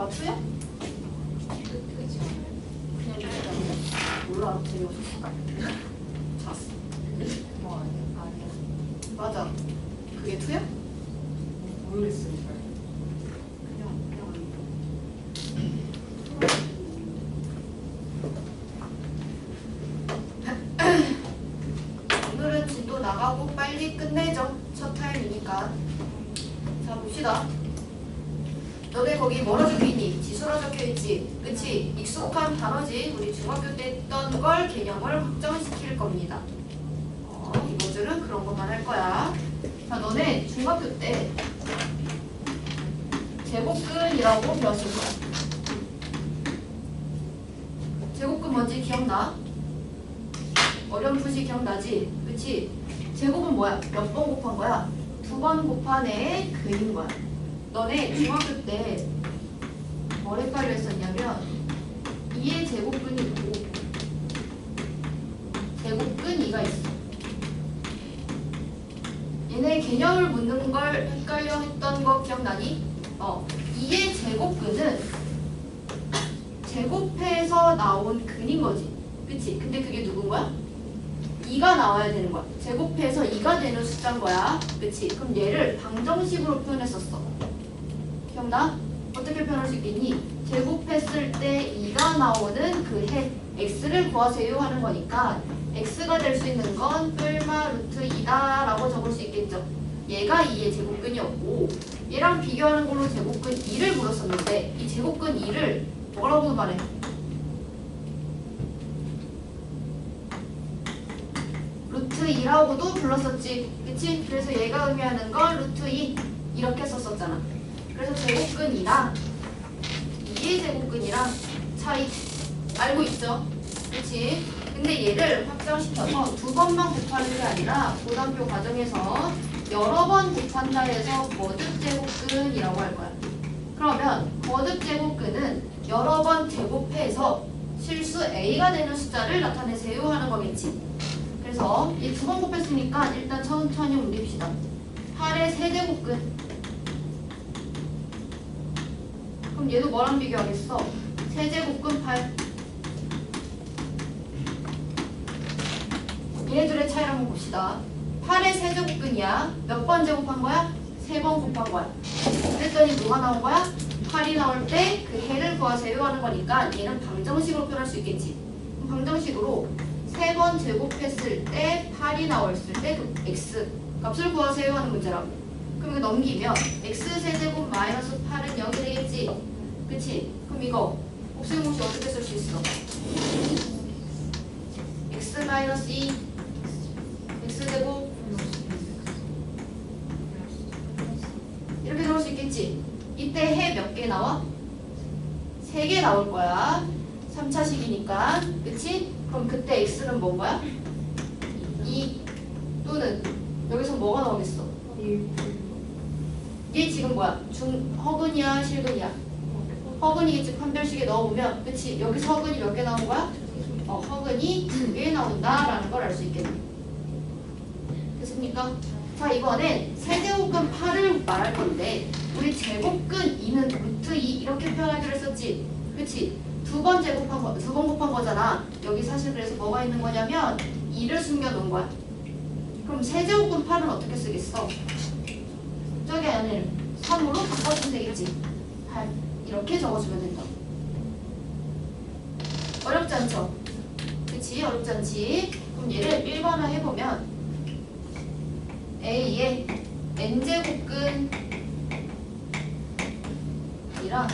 뭐가 2야? 그치. 그냥 이렇게 하는데? 몰라. 재미없었어. 잤어. 뭐 아니야. 맞아. 그게 2야? 모르겠어 잘. 그냥 오늘은 진도 나가고 빨리 끝내죠. 첫 타임이니까. 자, 봅시다. 너네 거기 뭐라 적혀있니? 지수라 적혀있지? 그치? 익숙한 단어지. 우리 중학교 때 했던 걸 개념을 확정시킬 겁니다. 이것들은 그런 것만 할 거야. 자, 너네 중학교 때 제곱근이라고 배웠을 거야. 제곱근 뭔지 기억나? 어렴풋이 기억나지? 그치? 제곱은 뭐야? 몇 번 곱한 거야? 2번 곱한 애의 근인 거야. 너네 중학교 때 뭘 헷갈려 했었냐면 2의 제곱근이 있고 제곱근 2가 있어. 얘네 개념을 묻는 걸 헷갈려 했던 거 기억나니? 2의 제곱근은 제곱해서 나온 근인 거지. 그치? 근데 그게 누군 거야? 2가 나와야 되는 거야. 제곱해서 2가 되는 숫자인 거야. 그치? 그럼 얘를 방정식으로 표현했었어. 기억나? 어떻게 표현할 수 있겠니? 제곱했을 때 2가 나오는 그 해 x를 구하세요 하는 거니까 x가 될 수 있는 건 뿔마 루트 2다 라고 적을 수 있겠죠. 얘가 2의 제곱근이었고 얘랑 비교하는 걸로 제곱근 2를 물었었는데 이 제곱근 2를 뭐라고 말해? 루트 2라고도 불렀었지. 그치? 그래서 얘가 의미하는 건 루트 2 이렇게 썼었잖아. 그래서 제곱근이랑 2의 제곱근이랑 차이 알고 있죠? 그치? 근데 얘를 확장시켜서 2번만 곱하는 게 아니라 고등학교 과정에서 여러 번 곱한다 해서 거듭 제곱근이라고 할 거야. 그러면 거듭 제곱근은 여러 번 제곱해서 실수 A가 되는 숫자를 나타내세요 하는 거겠지. 그래서 얘 2번 곱했으니까 일단 천천히 옮깁시다. 8의 세제곱근. 그럼 얘도 뭐랑 비교하겠어? 세제곱근 8. 얘네들의 차이를 한번 봅시다. 8의 세제곱근이야. 몇 번 제곱한 거야? 3번 곱한 거야. 그랬더니 뭐가 나온 거야? 8이 나올 때 그 해를 구하세요 하는 거니까 얘는 방정식으로 표현할 수 있겠지. 그럼 방정식으로 3번 제곱했을 때 8이 나왔을 때 그 x 값을 구하세요 하는 문제라고. 그럼 이거 넘기면 x 세제곱 마이너스 8은 0이 되겠지. 그치? 그럼 이거 곱셈공식 어떻게 쓸 수 있어? x 마이너스 2 x제곱 이렇게 나올 수 있겠지? 이때 해 몇 개 나와? 3개 나올 거야. 3차식이니까. 그치? 그럼 그때 x는 뭔 거야? 2 또는 여기서 뭐가 나오겠어? 얘 지금 뭐야? 허근이야? 실근이야? 허근이겠지. 판별식에 넣어보면 그치? 여기서 허근이 몇 개 나온 거야? 허근이 2개 나온다라는 걸 알 수 있겠네. 됐습니까? 자, 이번엔 세제곱근 8을 말할 건데 우리 제곱근 2는 루트 2 이렇게 표현하기로 했었지. 그치? 2번 제곱한 거, 2번 곱한 거잖아. 여기 사실 그래서 뭐가 있는 거냐면 2를 숨겨놓은 거야. 그럼 세제곱근 8은 어떻게 쓰겠어? 저기 안에 3으로 바꿔주면 되겠지. 8 이렇게 적어주면 된다. 어렵지 않죠? 그치? 어렵지 않지? 그럼 얘를 1번화 해보면 A의 n제곱근 이랑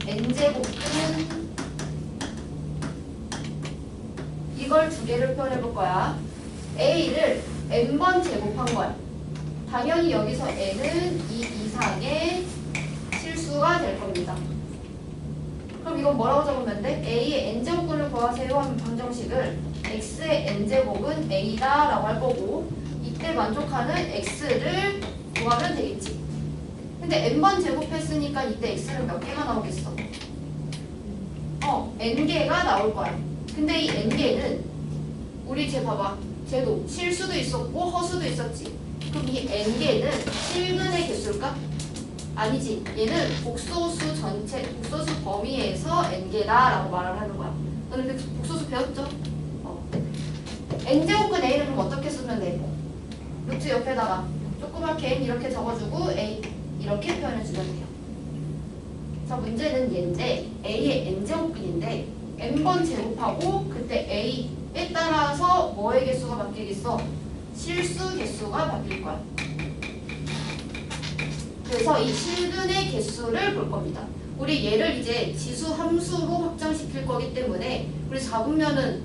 n제곱근 이걸 두 개를 표현해볼 거야. A를 n번 제곱한 거야. 당연히 여기서 n은 이 이상의 실수가 될 겁니다. 그럼 이건 뭐라고 적으면 돼? A의 n제곱근을 구하세요 하면 방정식을 x의 n제곱은 A다 라고 할 거고 이때 만족하는 x를 구하면 되겠지. 근데 n번 제곱했으니까 이때 x는 몇 개가 나오겠어? n개가 나올 거야. 근데 이 n개는 우리 쟤 봐봐. 쟤도 실수도 있었고 허수도 있었지. 그럼 이 n개는 실근의 개수일까? 아니지. 얘는 복소수 전체, 복소수 범위에서 n개다라고 말을 하는 거야. 너는 근데 복소수 배웠죠? n제곱근 a는 그럼 어떻게 쓰면 돼? 루트 옆에다가 조그맣게 n 이렇게 적어주고 a 이렇게 표현해주면 돼요. 자, 문제는 얘인데 a의 n제곱근인데 n번 제곱하고 그때 a에 따라서 뭐의 개수가 바뀌겠어? 실수 개수가 바뀔 거야. 그래서 이 실근의 개수를 볼 겁니다. 우리 얘를 이제 지수 함수로 확장시킬 거기 때문에 우리 잡으면은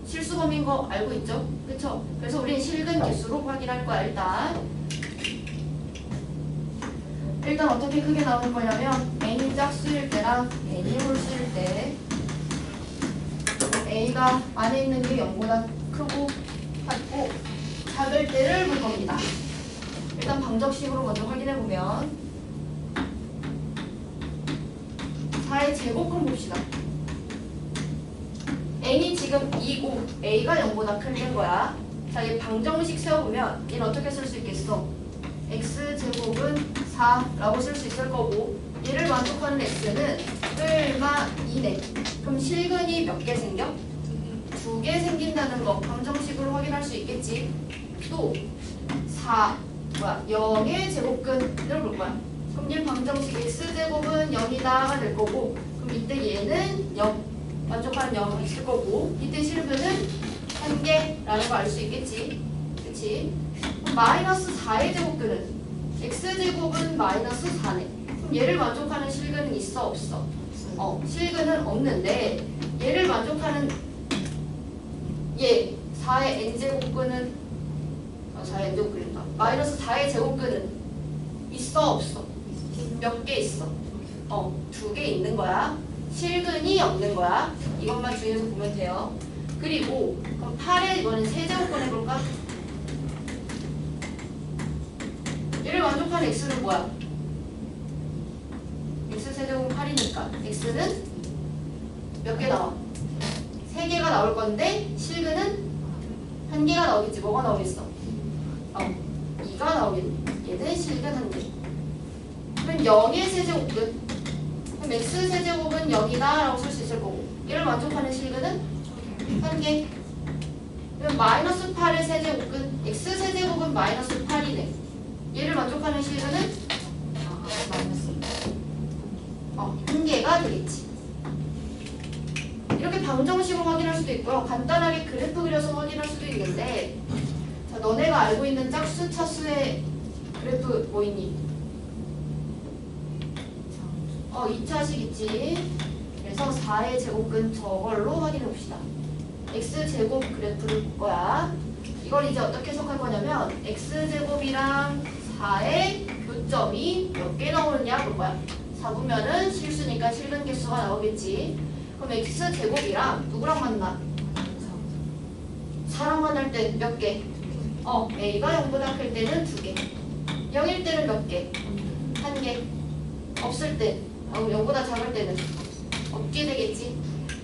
실수 범위인 거 알고 있죠? 그쵸? 그래서 우리는 실근 개수로 확인할 거야. 일단 어떻게 크게 나오는 거냐면 n이 짝수일 때랑 n이 홀수일 때 a가 안에 있는 게 0보다 크고 같고 작을 때를 볼 겁니다. 일단 방정식으로 먼저 확인해보면 4의 제곱근 봅시다. n이 지금 2고 a가 0보다 큰 데인 거야. 자, 얘 방정식 세워보면 얘는 어떻게 쓸 수 있겠어? x제곱은 4라고 쓸 수 있을 거고 얘를 만족하는 x는 얼마 2네. 그럼 실근이 몇 개 생겨? 2개 생긴다는 거 방정식으로 확인할 수 있겠지. 또 0의 제곱근을 볼 거야. 그럼 얘 방정식 x제곱은 0이다가 될 거고 그럼 이때 얘는 0 만족하는 0이 있을 거고 이때 실근은 1개라는 거 알 수 있겠지. 그치? 마이너스 4의 제곱근은 x제곱은 마이너스 4네. 그럼 얘를 만족하는 실근은 있어 없어? 실근은 없는데 얘를 만족하는 얘 4의 n제곱근은 4의 n제곱근인가? 마이너스 4의 제곱근은 있어 없어? 몇 개 있어? 2개 있는 거야. 실근이 없는 거야. 이것만 주의해서 보면 돼요. 그리고 그럼 8의 이번엔 세제곱근 해볼까? 얘를 만족하는 x는 뭐야? x 세제곱은 8이니까 x는 몇 개 나와? 3개가 나올 건데 실근은 1개가 나오겠지. 뭐가 나오겠어? 2가 나오겠네. 얘는 실근 1개. 그럼 0의 세제곱은? 그럼 x 세제곱은 0이다 라고 쓸 수 있을 거고 얘를 만족하는 실근은 1개. 그럼 마이너스 8의 세제곱은? x 세제곱은 마이너스 8이네. 얘를 만족하는 실근은? 마이너스 1개가 되겠지. 이렇게 방정식으로 확인할 수도 있고요. 간단하게 그래프 그려서 확인할 수도 있는데 자, 너네가 알고 있는 짝수, 차수의 그래프 뭐 있니? 2차식 있지. 그래서 4의 제곱근 저걸로 확인해 봅시다. x제곱 그래프를 볼 거야. 이걸 이제 어떻게 해석할 거냐면 x제곱이랑 4의 교점이 몇 개 나오느냐 볼 거야. 잡으면은 실수니까 실근 개수가 나오겠지. 그럼 x제곱이랑 누구랑 만나? 4랑 만날 때 몇 개? a가 0보다 클 때는 2개. 0일 때는 몇 개? 1개. 없을 때, 0보다 작을 때는 없게 되겠지.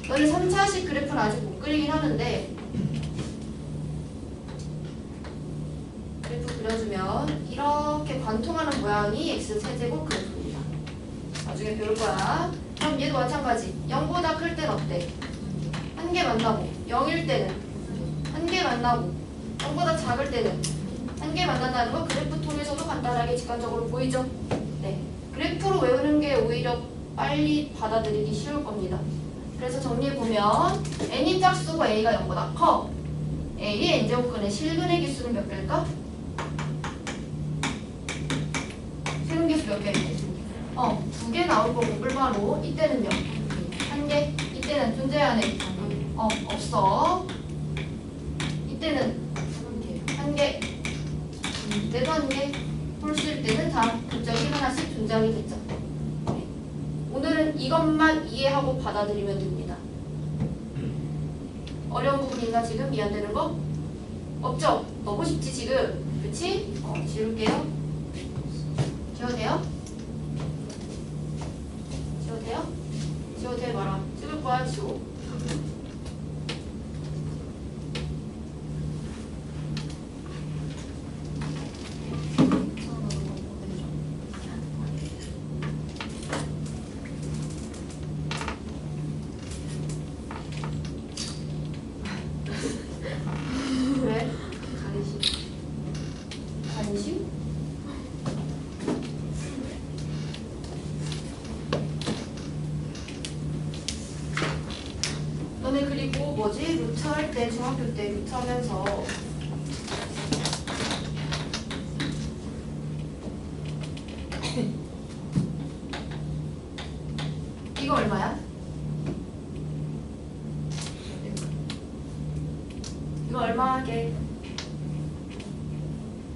너는 3차식 그래프는 아직 못 그리긴 하는데 그래프 그려주면 이렇게 관통하는 모양이 x세제곱 그래프입니다. 나중에 배울 거야. 그럼 얘도 마찬가지. 0보다 클 때는 어때? 1개 만나고 0일 때는 1개 만나고 0보다 작을 때는 1개 만난다는 거 그래프 통해서도 간단하게 직관적으로 보이죠? 네. 그래프로 외우는 게 오히려 빨리 받아들이기 쉬울 겁니다. 그래서 정리해보면 n이 짝수고 a가 0보다 커. a의 n제곱근의 실근의 개수는 몇 개일까? 실근 개수 몇 개일까? 2개 나올 거고 불바로 이때는요? 1개. 이때는 존재 안 해? 없어. 이때는 1개. 이때도 1개. 홀수일 때는 다 교점이 하나씩 존재하게 됐죠. 네. 오늘은 이것만 이해하고 받아들이면 됩니다. 어려운 부분 있나 지금? 이해안되는 거? 없죠? 너무 쉽지 지금? 그치? 지울게요. 지워도 돼요? 지워도 돼요? 지워도 돼 말아. 찍을 거야 지워. 관심? 너네 그리고 뭐지? 루트 할 때 중학교 때 루트 하면서 이거 얼마야? 이거 얼마게?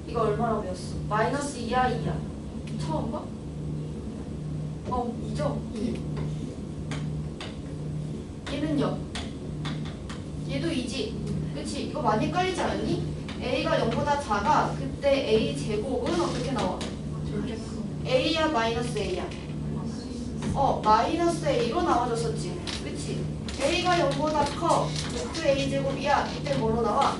이거 얼마라고 배웠어? 마이너스 2야 2야 처음 봐? 2죠? 얘는요? 얘도 2지? 그치? 이거 많이 헷갈리지 않니? A가 0보다 작아 그때 A 제곱은 어떻게 나와? A야 마이너스 A야? 마이너스 A로 나와줬었지 그치? A가 0보다 커 루트 A 제곱이야 이때 뭐로 나와?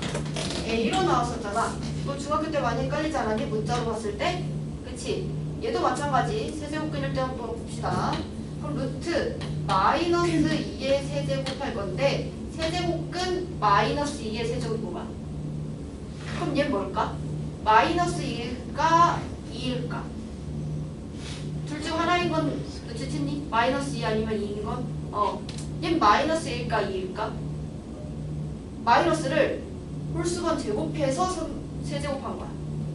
A로 나왔었잖아 이거 중학교 때 많이 헷갈리지 않았니? 문자로 봤을 때? 그치? 얘도 마찬가지 세제곱근일 때 한번 봅시다 그럼 루트 마이너스 2의 세제곱 할 건데 세제곱근 마이너스 2의 세제곱이구만 그럼 얘 뭘까? 마이너스 1일까? 2일까? 둘 중 하나인 건 눈치챘니? 마이너스 2 아니면 2인 건? 얘 마이너스 1일까? 2일까? 마이너스를 홀수번 제곱해서 세제곱한 거야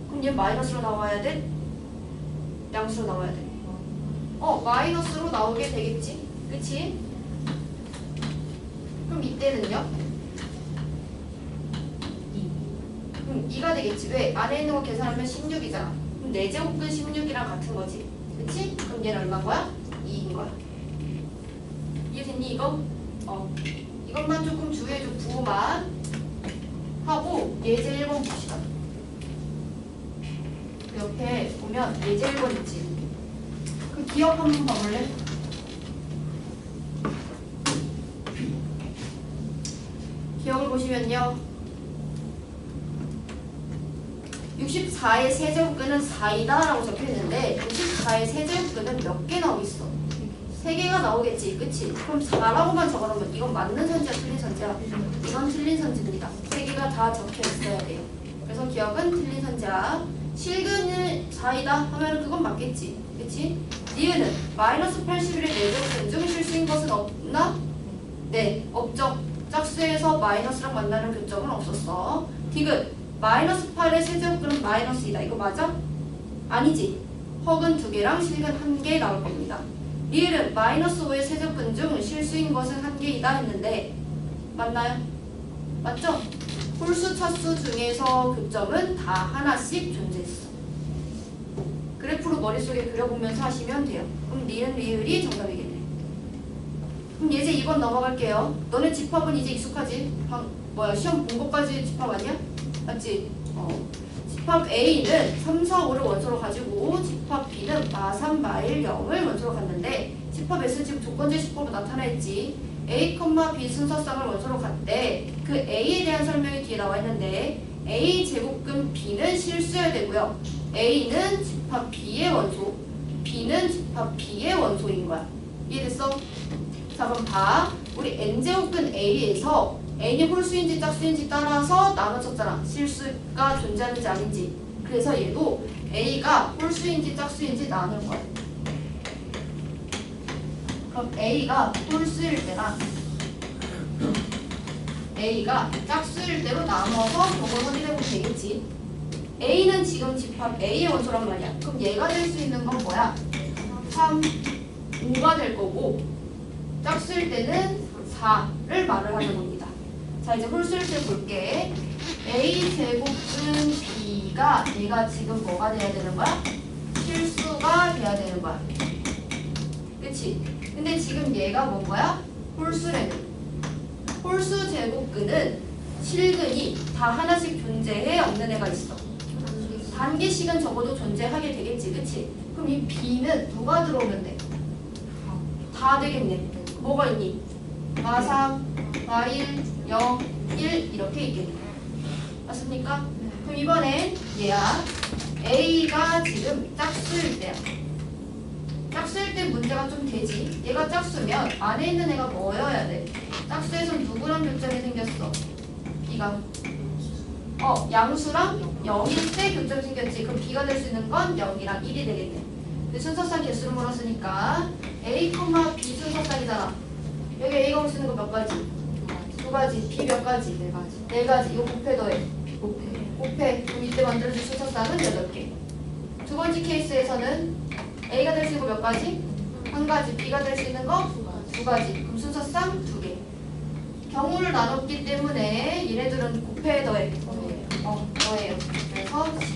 그럼 얘 마이너스로 나와야 돼? 양수로 나와야 돼 마이너스로 나오게 되겠지? 그치? 그럼 이때는요? 2가 되겠지. 왜? 안에 있는 거 계산하면 16이잖아. 그럼 4제곱근 16이랑 같은 거지. 그치? 그럼 얘는 얼마인 거야? 2인 거야. 이해됐니 이거? 이것만 조금 주의해줘. 부호만 하고 예제 1번 봅시다. 그 옆에 보면 예제 1번 있지. 그 기억 한번 봐볼래? 기억을 보시면요. 64의 세제곱근은 4이다 라고 적혀있는데 64의 세제곱근은 몇 개 나오고 있어? 3개가 나오겠지 그치? 그럼 4라고만 적어놓으면 이건 맞는 선지야 틀린 선지야? 이건 틀린 선지입니다 3개가 다 적혀있어야 돼요 그래서 기억은 틀린 선지야 실근은 4이다 하면 그건 맞겠지 그치? 니은은 마이너스 81의 4제곱근 중 실수인 것은 없나? 네 없죠 짝수에서 마이너스랑 만나는 교점은 없었어 디귿 마이너스 8의 세제곱근은 마이너스 2다. 이거 맞아? 아니지. 허근 2개랑 실근 1개 나올 겁니다. 리을은 마이너스 5의 세제곱근 중 실수인 것은 1개이다 했는데 맞나요? 맞죠? 홀수 차수 중에서 교점은 다 하나씩 존재했어. 그래프로 머릿속에 그려보면서 하시면 돼요. 그럼 리은 리을이 정답이겠네. 그럼 예제 2번 넘어갈게요. 너네 집합은 이제 익숙하지? 시험 본 것까지 집합 아니야? 맞지? 집합 A는 3, 4, 5를 원소로 가지고 집합 B는 마, 3, 마, 1, 0을 원소로 갔는데 집합 S 지금 조건제 식법으로 나타나있지 A, B 순서쌍을 원소로 갔대 그 A에 대한 설명이 뒤에 나와 있는데 A 제곱근 B는 실수해야 되고요 A는 집합 B의 원소 B는 집합 B의 원소인 거야 이해됐어? 자 그럼 봐 우리 N제곱근 A에서 N이 홀수인지 짝수인지 따라서 나눠졌잖아. 실수가 존재하는지 아닌지. 그래서 얘도 A가 홀수인지 짝수인지 나눌 거야. 그럼 A가 홀수일 때랑 A가 짝수일 때로 나눠서 저걸 확인해보면 되겠지. A는 지금 집합 A의 원소란 말이야. 그럼 얘가 될 수 있는 건 뭐야? 3, 5가 될 거고 짝수일 때는 4를 말을 하는 겁니다. 자 이제 홀수일 때 볼게. A 제곱은 B가 얘가 지금 뭐가 돼야 되는 거야? 실수가 돼야 되는 거야. 그치? 근데 지금 얘가 뭔 거야? 홀수래는. 홀수 제곱근은 실근이 다 하나씩 존재해 없는 애가 있어. 단계씩은 적어도 존재하게 되겠지. 그치? 그럼 이 B는 누가 들어오면 돼? 다 되겠네. 뭐가 있니? 마 3, 마 1, 0, 1 이렇게 있겠네. 맞습니까? 그럼 이번엔 얘야. A가 지금 짝수일 때야. 짝수일 때 문제가 좀 되지. 얘가 짝수면 안에 있는 애가 뭐여야 돼? 짝수에선 누구랑 교점이 생겼어? B가. 양수랑 0일 때 교점 생겼지. 그럼 B가 될 수 있는 건 0이랑 1이 되겠네. 근데 순서상 개수를 물었으니까 A, B 순서상이잖아. 여기 A가 올 수 있는 거 몇 가지? 두 가지. B 몇 가지? 네 가지. 네 가지. 이거 곱해 더해. 곱해. 곱해. 그럼 이때 만들어줄 순서상은 8개. 두 번째 케이스에서는 A가 될 수 있는 거 몇 가지? 한 가지. B가 될 수 있는 거? 두 가지. 그럼 순서상 2개. 경우를 나눴기 때문에 얘네들은 곱해 더해. 더해요. 그래서 10.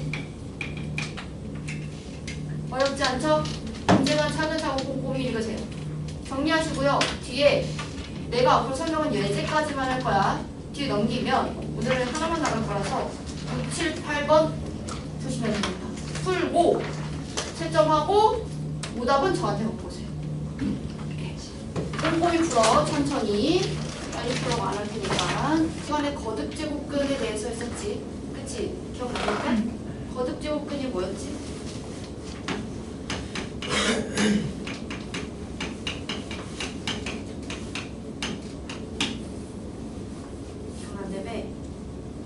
어렵지 않죠? 문제만 차근차근 꼼꼼히 읽으세요. 정리하시고요. 뒤에 내가 앞으로 설명은 예제까지만 할 거야. 뒤에 넘기면 오늘은 하나만 나갈 거라서 6, 7, 8번 보시면 됩니다. 풀고 채점하고 오답은 저한테 보세요. 꼼꼼히 풀어. 천천히. 빨리 풀어가 안 할 테니까. 시간에 거듭제곱근에 대해서 했었지. 그치? 기억나니까? 거듭제곱근이 뭐였지? 기억난다며?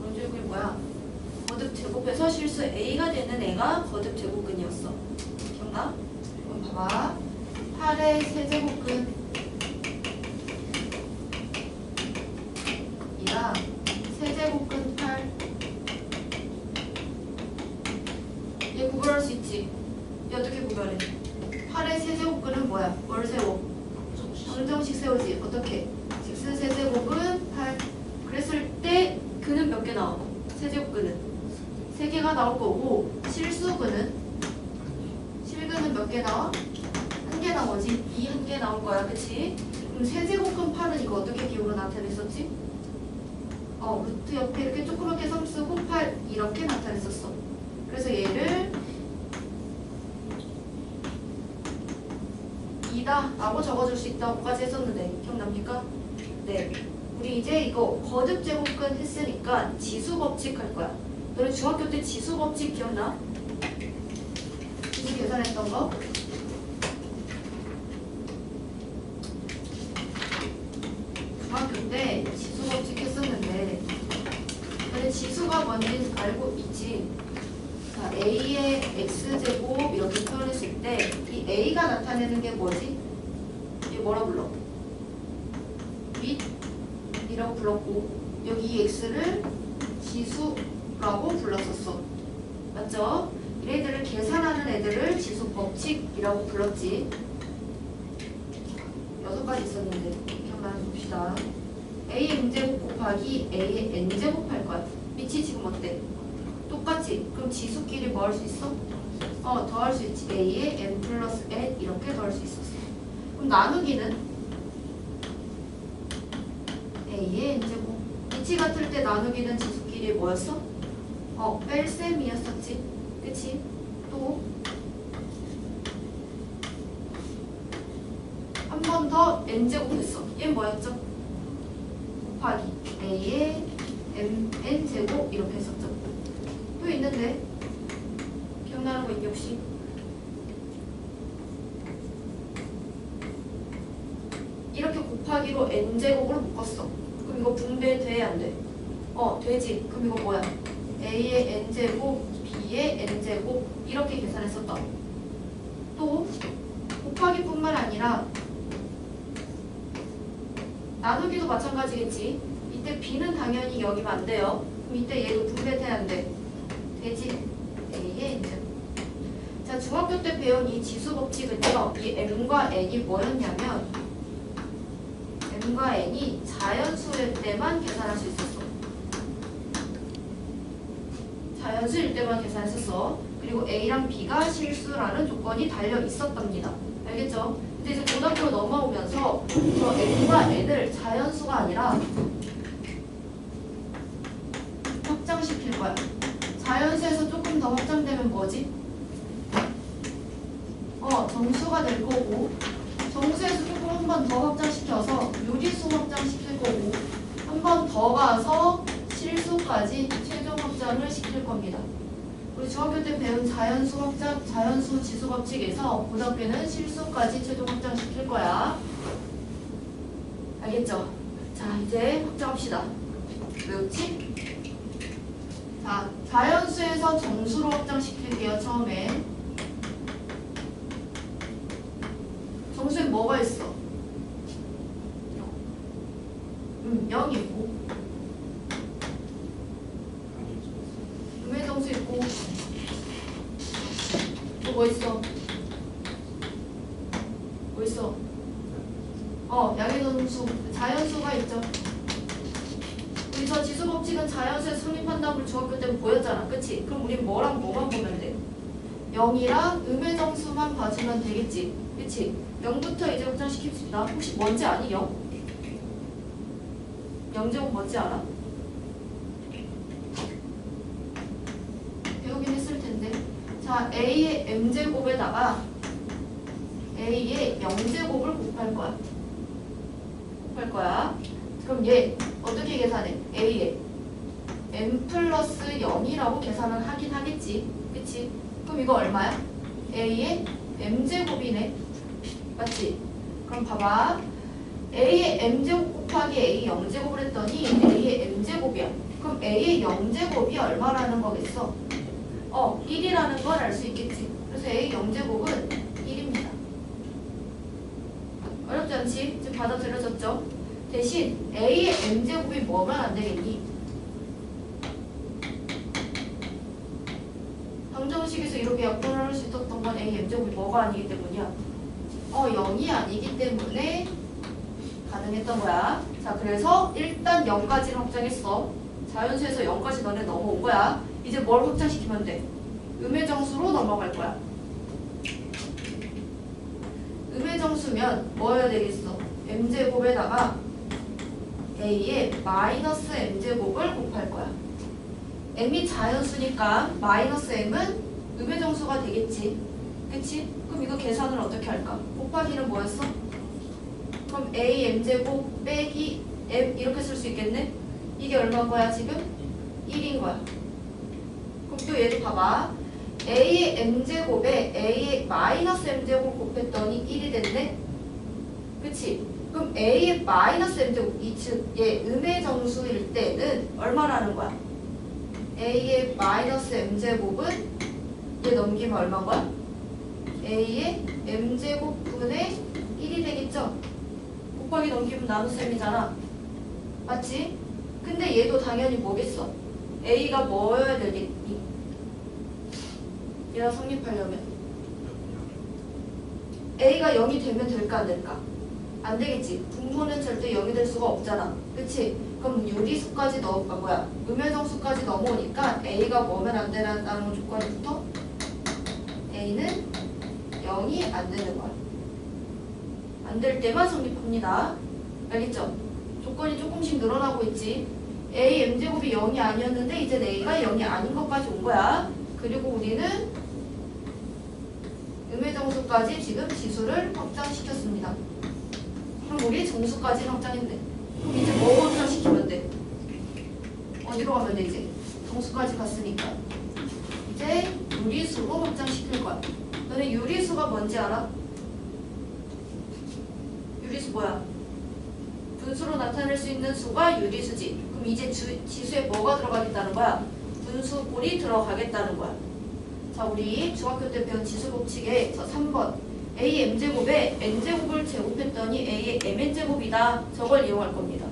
거듭제곱근이 뭐야? 거듭제곱해서 실수 A가 되는 애가 거듭제곱근이었어. 기억나? 그럼 봐봐. 8의 세제곱근 이랑 세제곱근 8 얘 구별할 수 있지? 얘 어떻게 구별해? 8의 세제곱근은 뭐야? 뭘 세워? 정정식 세우지. 어떻게? 직선 세제곱은 8 그랬을 때 근은 몇 개 나와? 세제곱근은 3개가 나올 거고 실수근은 실근은 몇 개 나와? 1개 나오지? 1개 나올 거야. 그치? 그럼 세제곱근 8은 이거 어떻게 기호로 나타냈었지? 루트 옆에 이렇게 조그맣게 섬 쓰고 8 이렇게 나타냈었어. 그래서 얘를 2다 라고 적어줄 수 있다고까지 했었는데 기억납니까? 네. 우리 이제 이거 거듭제곱근 했으니까 지수법칙 할 거야. 너네 중학교 때 지수법칙 기억나? 지수 계산했던 거? 중학교 때 지수법칙 했었는데 너네 지수가 뭔지 알고 있지? 자, A의 X제곱 이렇게 표현했을 때 이 A가 나타내는 게 뭐지? 이게 뭐라 불러? 밑이라고 불렀고 여기 이 X를 지수라고 불렀었어. 맞죠? 얘네들을 계산하는 애들을 지수법칙이라고 불렀지. 6가지 있었는데 기억나는 봅시다. A의 M제곱 곱하기 A의 N제곱 할 거야. 밑이 지금 어때? 똑같지? 그럼 지수끼리 뭐 할 수 있어? 더할 수 있지. A의 N 플러스 N 이렇게 더할 수 있었어. 그럼 나누기는 A의 N제곱 밑이 같을 때 나누기는 지수끼리 뭐였어? 뺄셈이었었지. 그치? 또 한 번 더 N제곱 했어. 얘는 뭐였죠? 곱하기 A의 N제곱 이렇게 했었죠. 또 있는데 기억나는 거 있니 혹시? 이렇게 곱하기로 N제곱으로 묶었어. 그럼 이거 분배돼 안 돼? 되지. 그럼 이거 뭐야? A의 N제곱, B의 N제곱 이렇게 계산했었다. 또 곱하기뿐만 아니라 나누기도 마찬가지겠지. 이때 B는 당연히 여기면 안 돼요. 그럼 이때 얘도 분배돼야 안 돼. 되지? A의 N제곱. 자, 중학교 때 배운 이 지수법칙은요. 이 M과 N이 뭐였냐면 M과 N이 자연수일 때만 계산할 수 있었어. 자연수일 때만 계산했었어. 그리고 A랑 B가 실수라는 조건이 달려 있었답니다. 알겠죠? 근데 이제 고등학교로 넘어오면서 저 M과 N을 자연수가 아니라 확장시킬 거야. 자연수에서 조금 더 확장되면 뭐지? 정수가 될 거고 정수에서 조금 한 번 더 확장시켜서 요리수 확장시킬 거고 한 번 더 가서 실수까지 최종 확장을 시킬 겁니다. 우리 중학교 때 배운 자연수 확장, 자연수 지수 법칙에서 고등학교는 실수까지 최종 확장시킬 거야. 알겠죠? 자, 이제 확장합시다. 외웠지? 자, 자연수에서 정수로 확장시킬게요. 처음에 정수에 뭐가 있어? 0 있고 음의 정수 있고 또 뭐 있어? 뭐 있어? 양의 정수, 자연수가 있죠. 우리 저 지수 법칙은 자연수에 성립한다고 우리 중학교 때는 보였잖아. 그치? 그럼 우린 뭐랑 뭐만 보면 돼? 0이랑 음의 정수만 봐주면 되겠지. 그치? 0부터 이제 확장시킵시다. 혹시 뭔지 아니? 0? 0제곱 뭔지 알아? 배우긴 했을 텐데. 자, A의 M제곱에다가 A의 0제곱을 곱할 거야. 그럼 얘 어떻게 계산해? A의 M 플러스 0이라고 계산을 하긴 하겠지. 그치? 그럼 이거 얼마야? A의 M제곱이네. 맞지? 그럼 봐봐. A의 M제곱 곱하기 A 0제곱을 했더니 A의 M제곱이야. 그럼 A의 0제곱이 얼마라는 거겠어? 1이라는 걸 알 수 있겠지. 그래서 A 0제곱은 1입니다. 어렵지 않지? 지금 받아들여졌죠? 대신 A의 M제곱이 뭐면 안 되겠니? 방정식에서 이렇게 약분을 할 수 있었던 건 A M제곱이 뭐가 아니기 때문이야? 0이 아니기 때문에 가능했던 거야. 자, 그래서 일단 0까지는 확장했어. 자연수에서 0까지 너네 넘어온 거야. 이제 뭘 확장시키면 돼? 음의 정수로 넘어갈 거야. 음의 정수면 뭐 해야 되겠어? M제곱에다가 A의 마이너스 M제곱을 곱할 거야. M이 자연수니까 마이너스 M은 음의 정수가 되겠지. 그치? 그럼 이거 계산을 어떻게 할까? 곱하기는 뭐였어? 그럼 A M제곱 빼기 M 이렇게 쓸 수 있겠네? 이게 얼마인 거야 지금? 1인 거야. 그럼 또 얘도 봐봐. A의 M제곱에 A의 마이너스 M제곱 곱했더니 1이 됐네? 그치? 그럼 A의 마이너스 M제곱, 즉 얘 음의 정수일 때는 얼마라는 거야? A의 마이너스 M제곱은 얘 넘기면 얼마인 거야? A의 M제곱 분의 1이 되겠죠? 곱하기 넘기면 나눗셈이잖아. 맞지? 근데 얘도 당연히 뭐겠어? A가 뭐여야 되겠니? 얘가 성립하려면 A가 0이 되면 될까 안 될까? 안 되겠지. 분모는 절대 0이 될 수가 없잖아. 그치? 그럼 유리수까지 음의 정수까지 넘어오니까 A가 뭐면 안 되라는 조건이 붙어? A는 0이 안 되는 거야. 안 될 때만 성립합니다. 알겠죠? 조건이 조금씩 늘어나고 있지. A M제곱이 0이 아니었는데 이제 A가 0이 아닌 것까지 온 거야. 그리고 우리는 음의 정수까지 지금 지수를 확장시켰습니다. 그럼 우리 정수까지 확장했네. 그럼 이제 뭐 확장시키면 돼? 어디로 가면 되지? 정수까지 갔으니까 이제 유리수로 확장시킬 거야. 너네 유리수가 뭔지 알아? 유리수 뭐야? 분수로 나타낼 수 있는 수가 유리수지. 그럼 이제 지수에 뭐가 들어가겠다는 거야? 분수꼴이 들어가겠다는 거야. 자, 우리 중학교 때 배운 지수 법칙에 저 3번 A M제곱에 N제곱을 제곱했더니 A의 MN제곱이다. 저걸 이용할 겁니다.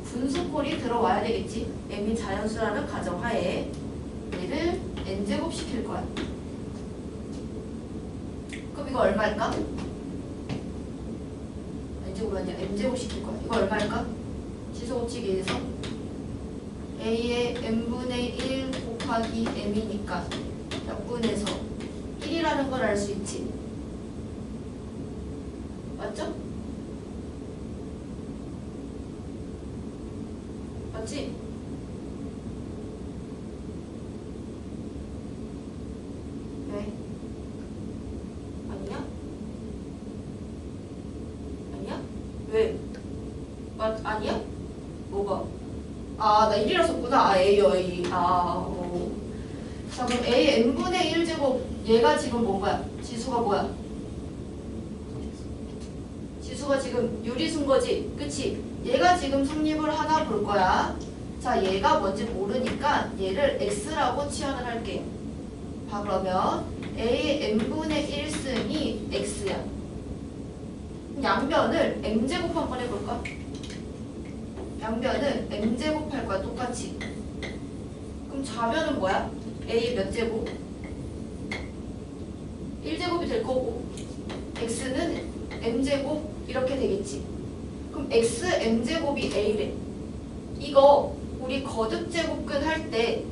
분수꼴이 들어와야 되겠지. M이 자연수라는 가정하에 얘를 N제곱 시킬 거야. 그럼 이거 얼마일까? N제곱 아니야. M제곱 시킬 거야. 이거 얼마일까? 지수 법칙에 의해서 A의 N분의 1 곱하기 M이니까 약분해서 1이라는 걸 알 수 있지. 맞죠? 맞지? 왜? 아니야? 아니야? 왜? 아니야? 뭐가? 아, 나 1이라 썼구나. 아, A요, A. 자, 그럼 A N분의 1제곱 얘가 지금 뭔가야? 지수가 뭐야? 지수가 지금 유리수인 거지? 그치? 얘가 지금 성립을 하나 볼 거야. 자, 얘가 뭔지 모르니까 얘를 x라고 치환을 할게요. 봐, 그러면 a의 n분의 1승이 x야. 양변을 m제곱 한번 해볼까? 양변을 m제곱 할 거야, 똑같이. 그럼 좌변은 뭐야? a 몇 제곱? 1제곱이 될 거고 x는 m제곱 이렇게 되겠지. 그럼 x m제곱이 a래. 이거 우리 거듭제곱근 할 때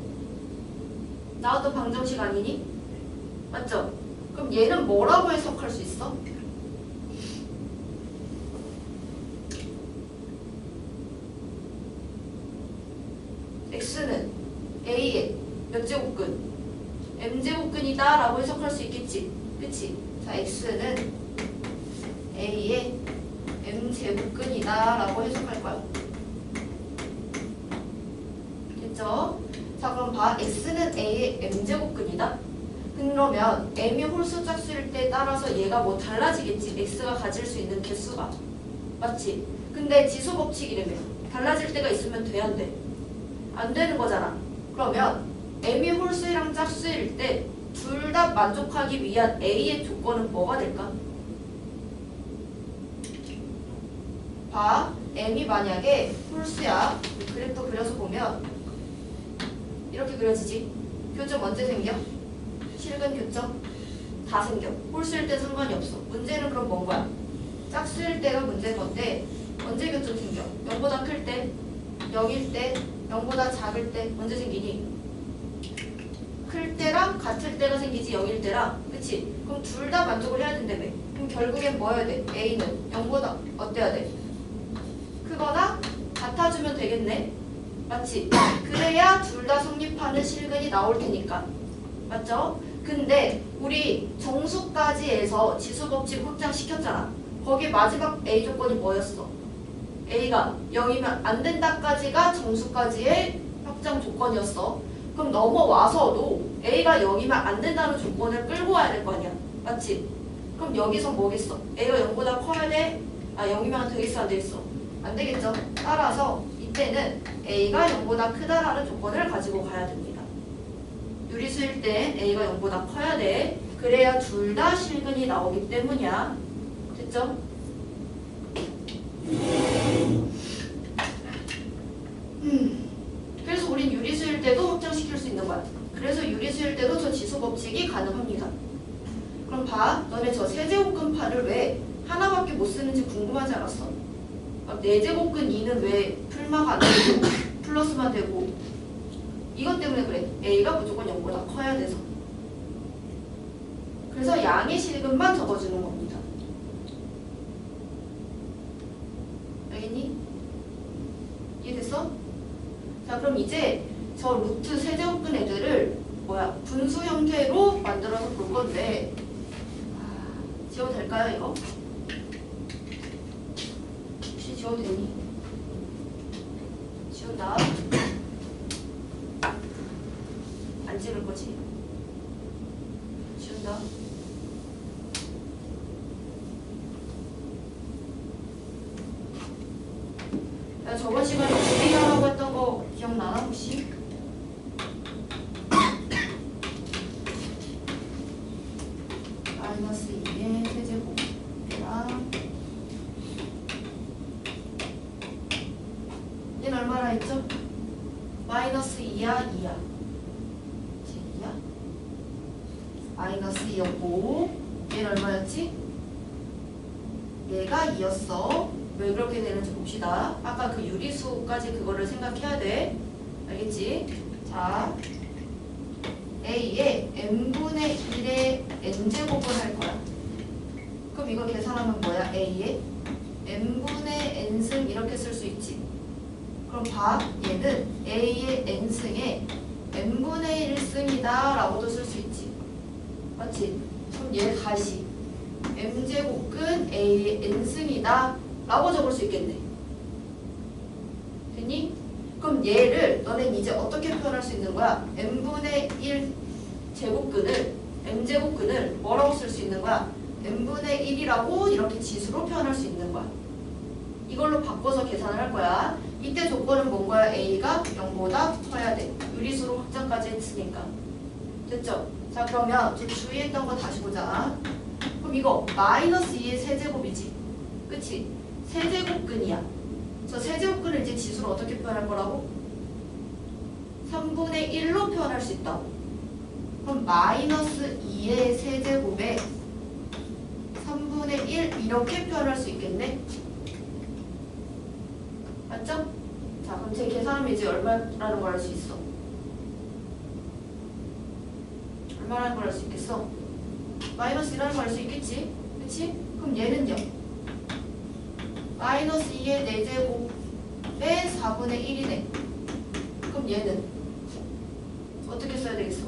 나왔던 방정식 아니니? 맞죠? 그럼 얘는 뭐라고 해석할 수 있어? x는 a의 몇 제곱근? m제곱근이다 라고 해석할 수 있겠지? 그치? 자, x는 a의 m제곱근이다 라고 해석할 거야. 됐죠? 자, 그럼 봐. x는 a의 m제곱근이다. 그러면 m이 홀수 짝수일 때 따라서 얘가 뭐 달라지겠지? x가 가질 수 있는 개수가. 맞지? 근데 지수 법칙이라며. 달라질 때가 있으면 돼, 안 돼? 안 되는 거잖아. 그러면 m이 홀수랑 짝수일 때 둘 다 만족하기 위한 a의 조건은 뭐가 될까? 봐. m이 만약에 홀수야. 그래프 그려서 보면 이렇게 그려지지. 교점 언제 생겨? 실근 교점 다 생겨. 홀수일 때 상관이 없어. 문제는 그럼 뭔 거야? 짝수일 때가 문제인 건데 언제 교점 생겨? 0보다 클 때, 0일 때, 0보다 작을 때 언제 생기니? 클 때랑 같을 때가 생기지. 0일 때랑. 그치? 그럼 둘 다 만족을 해야 된다며. 그럼 결국엔 뭐 해야 돼? A는 0보다 어때야 돼? 크거나 같아주면 되겠네. 맞지? 그래야 둘 다 성립하는 실근이 나올 테니까. 맞죠? 근데 우리 정수까지 해서 지수법칙 확장시켰잖아. 거기 마지막 A 조건이 뭐였어? A가 0이면 안 된다까지가 정수까지의 확장 조건이었어. 그럼 넘어와서도 A가 0이면 안 된다는 조건을 끌고 와야 될 거 아니야. 맞지? 그럼 여기서 뭐겠어? A가 0보다 커야 돼? 0이면 되겠어? 안 되겠어? 안 되겠죠? 따라서 이때는 A가 0보다 크다라는 조건을 가지고 가야 됩니다. 유리수일 땐 A가 0보다 커야 돼. 그래야 둘 다 실근이 나오기 때문이야. 됐죠? 그래서 우린 유리수일 때도 확장시킬 수 있는 거야. 그래서 유리수일 때도 저 지수 법칙이 가능합니다. 그럼 봐. 너네 저 세제곱근파를 왜 하나밖에 못 쓰는지 궁금하지 않았어? 네제곱근 2는 왜 풀마가 안 되고 플러스만 되고 이것 때문에 그래. A가 무조건 0보다 커야 돼서. 그래서 양의 실근만 적어주는 겁니다. 알겠니? 이해됐어? 자, 그럼 이제 저 루트 세제곱근 애들을 분수 형태로 만들어서 볼 건데 지워도 될까요, 이거? 혹시 지워도 되니? 지운다. 안 찍을 거지? 지운다. 야, 저번 시간에 준비하라고 했던 거 기억나나 혹시? 마이너스 2의 세제곱이랑 얘는 얼마나 했죠? 마이너스 2야 2야 제2야? 마이너스 2였고 얘는 얼마였지? 얘가 2였어. 왜 그렇게 되는지 봅시다. 아까 그 유리수까지 그거를 생각해야 돼. 알겠지? 자, A의 n분의 1의 n제곱을 할 거야. 그럼 이거 계산하면 뭐야? A의 n분의 n승 이렇게 쓸 수 있지. 그럼 봐. 얘는 A의 n승에 n분의 1승이다 라고도 쓸 수 있지. 맞지? 그럼 얘 다시 m제곱근 A의 n승이다 라고 적을 수 있겠네. 됐니? 그럼 얘를 너넨 이제 어떻게 표현할 수 있는 거야? n분의 1 제곱근을 m제곱근을 뭐라고 쓸 수 있는 거야? n분의 1이라고 이렇게 지수로 표현할 수 있는 거야. 이걸로 바꿔서 계산을 할 거야. 이때 조건은 뭔 거야? A가 0보다 커야 돼. 유리수로 확장까지 했으니까. 됐죠? 자, 그러면 좀 주의했던 거 다시 보자. 그럼 이거 마이너스 2의 세제곱이지. 그치? 세제곱근이야. 저 세제곱근을 이제 지수로 어떻게 표현할 거라고? 3분의 1로 표현할 수 있다고. 그럼 마이너스 2의 세제곱에 3분의 1 이렇게 표현할 수 있겠네? 맞죠? 자, 그럼 제 계산하면 이제 얼마라는 걸 알 수 있어? 얼마라는 걸 알 수 있겠어? 마이너스 2라는 걸 알 수 있겠지? 그치? 그럼 얘는요? 마이너스 2의 4제곱에 4분의 1이네. 그럼 얘는 어떻게 써야 되겠어?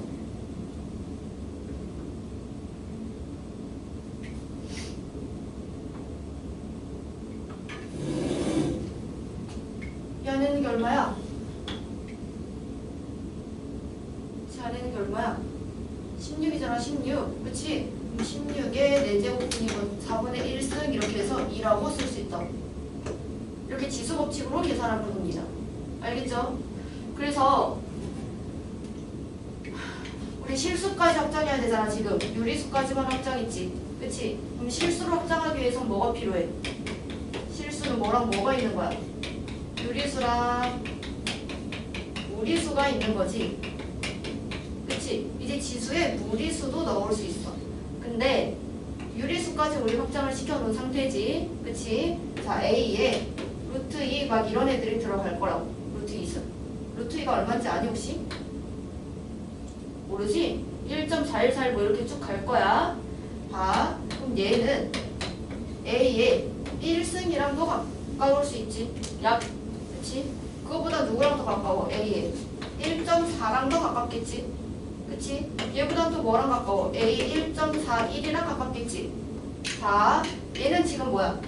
얘는 게 얼마야? 자네는 게 얼마야? 16이잖아. 16. 그치? 16에 4제곱분이고 4분의 1승 이렇게 해서 2라고 쓸 수 있다고. 이렇게 지수 법칙으로 계산하는 겁니다. 알겠죠? 그래서 우리 실수까지 확장해야 되잖아. 지금 유리수까지만 확장했지. 그치? 그럼 실수를 확장하기 위해서는 뭐가 필요해? 실수는 뭐랑 뭐가 있는 거야? 유리수랑 무리수가 있는 거지. 그치? 이제 지수에 무리수도 넣을 수 있어. 근데 유리수까지 우리 확장을 시켜놓은 상태지. 그치? 자, A에 루트 2 막 이런 애들이 들어갈 거라고. 루트 2는. 루트 2가 얼마인지 아니 혹시? 모르지? 1.414 뭐 이렇게 쭉 갈 거야. 봐. 그럼 얘는 A에 1승이랑 더 가까울 수 있지. 약. 그치? 그거보다 누구랑 더 가까워? A에 1.4랑 더 가깝겠지. 그치? 얘보다 또 뭐랑 가까워? A 1.41이랑 가깝겠지. 자, 얘는 지금 뭐야?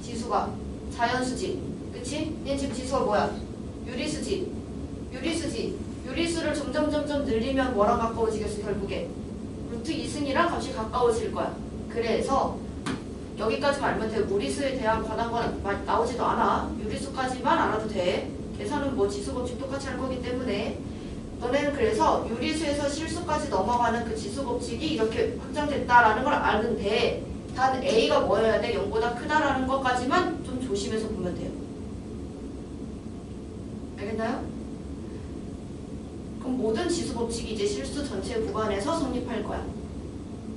지수가 자연수지. 그치? 얘는 지금 지수가 뭐야? 유리수지. 유리수지. 유리수를 점점 늘리면 뭐랑 가까워지겠어? 결국에 루트 2승이랑 값이 가까워질 거야. 그래서 여기까지만 알면 돼. 무리수에 대한 관한건 나오지도 않아. 유리수까지만 알아도 돼. 계산은 뭐 지수 법칙 똑같이 할 거기 때문에. 너네는 그래서 유리수에서 실수까지 넘어가는 그 지수 법칙이 이렇게 확장됐다라는 걸 아는 데, 단 A가 뭐여야 돼? 0보다 크다라는 것까지만 좀 조심해서 보면 돼요. 알겠나요? 그럼 모든 지수 법칙이 이제 실수 전체 구간에서 성립할 거야.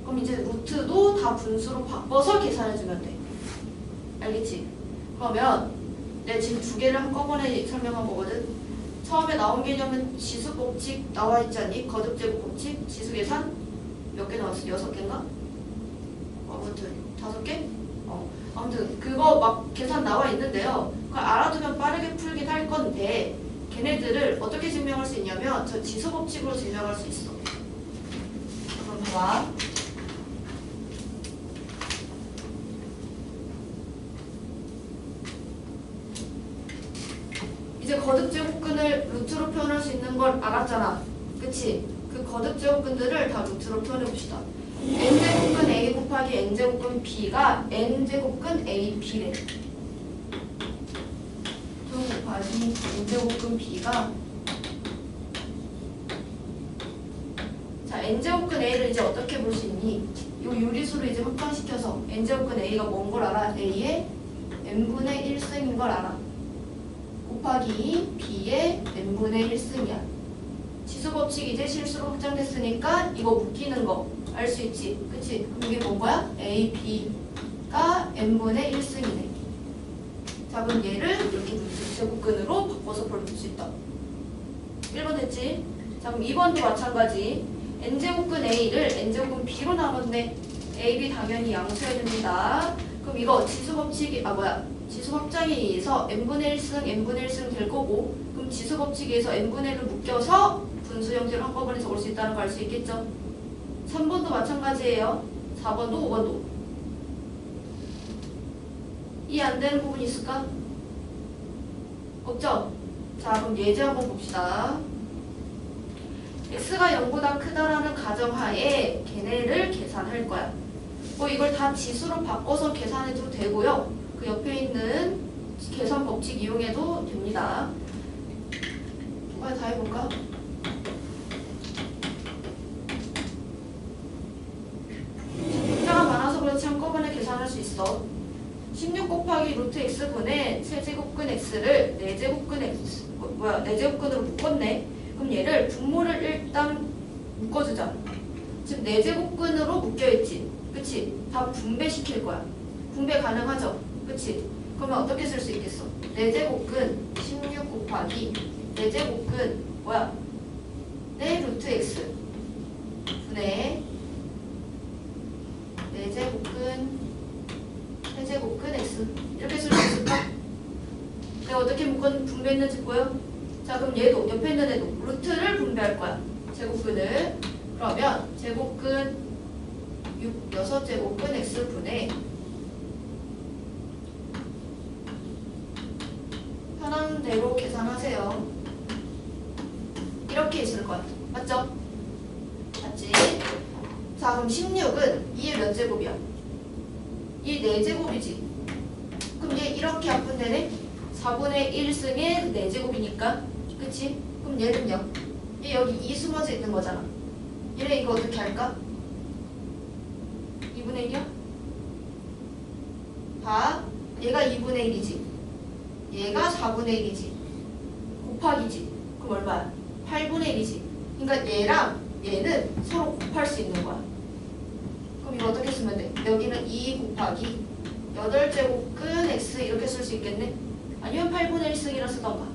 그럼 이제 루트도 다 분수로 바꿔서 계산해주면 돼. 알겠지? 그러면 내가 지금 두 개를 한꺼번에 설명한 거거든. 처음에 나온 개념은 지수 법칙 나와 있지 않니? 거듭 제곱 법칙, 지수 계산 몇 개 나왔어? 6개인가? 아무튼 5개? 아무튼 그거 막 계산 나와 있는데요. 그걸 알아두면 빠르게 풀긴 할 건데 걔네들을 어떻게 증명할 수 있냐면 저 지수 법칙으로 증명할 수 있어. 그럼 봐봐. 이제 거듭 제곱근을 루트로 표현할 수 있는 걸 알았잖아. 그치? 그 거듭 제곱근들을 다 루트로 표현해 봅시다. n제곱근 a 곱하기 n제곱근 b가 n제곱근 ab래. 2 곱하기 n제곱근 b가, 자, n제곱근 a를 이제 어떻게 볼 수 있니? 이 유리수로 이제 확장시켜서 n제곱근 a가 뭔 걸 알아? a의 n분의 1승인 걸 알아. 곱하기 b의 n분의 1승이야. 지수 법칙이 이제 실수로 확장됐으니까 이거 묶이는 거 알 수 있지. 그치? 그럼 이게 뭔 거야? a, b가 n분의 1승이네. 자, 그럼 얘를 이렇게 제곱근으로 바꿔서 볼 수 있다. 1번 됐지? 자, 그럼 2번도 마찬가지. n제곱근 a를 n제곱근 b로 나눴네. a, b 당연히 양수해야 됩니다. 그럼 이거 지수 법칙이, 지수 확장에 의해서 n분의 1승, n분의 1승 될 거고, 그럼 지수 법칙에 의해서 n분의 1을 묶여서 분수 형태로 한꺼번에 적을 수 있다는 걸 알 수 있겠죠? 3번도 마찬가지예요. 4번도 5번도. 이해 안 되는 부분이 있을까? 없죠? 자, 그럼 예제 한번 봅시다. x가 0보다 크다라는 가정하에 걔네를 계산할 거야. 뭐 이걸 다 지수로 바꿔서 계산해도 되고요. 그 옆에 있는 계산 법칙 이용해도 됩니다. 다 해볼까? 문자가 많아서 그렇지 한꺼번에 계산할 수 있어. 16 곱하기 루트 x분의 세제곱근 x를 4제곱근 x, 4제곱근으로 묶었네. 그럼 얘를 분모를 일단 묶어주자. 지금 4제곱근으로 묶여있지. 그치? 다 분배시킬 거야. 분배 가능하죠? 그치? 그러면 어떻게 쓸 수 있겠어? 4제곱근 16 곱하기 4제곱근 뭐야? 네 루트 x 분의 4제곱근 세제곱근 x 이렇게 쓸 수 있을까? 내가 어떻게 분배했는지 보여? 자 그럼 얘도 옆에 있는 애도 루트를 분배할 거야. 제곱근을. 그러면 제곱근 6제곱근 x분의 편한 대로 계산하세요. 이렇게 있을 거야. 맞죠? 맞지? 자 그럼 16은 2의 몇 제곱이야? 이 4제곱이지. 그럼 얘 이렇게 약분되네? 4분의 1승의 4제곱이니까. 그치? 그럼 얘는요? 얘 여기 2 숨어져 있는 거잖아. 얘네 이거 어떻게 할까? 2분의 1이야? 봐. 얘가 2분의 1이지. 얘가 4분의 1이지. 곱하기지. 그럼 얼마야? 8분의 1이지. 그러니까 얘랑 얘는 서로 곱할 수 있는 거야. 그럼 이거 어떻게 쓰면 돼? 여기는 2 곱하기 8제곱근 x 이렇게 쓸 수 있겠네? 아니면 8분의 1승이라 쓰던가.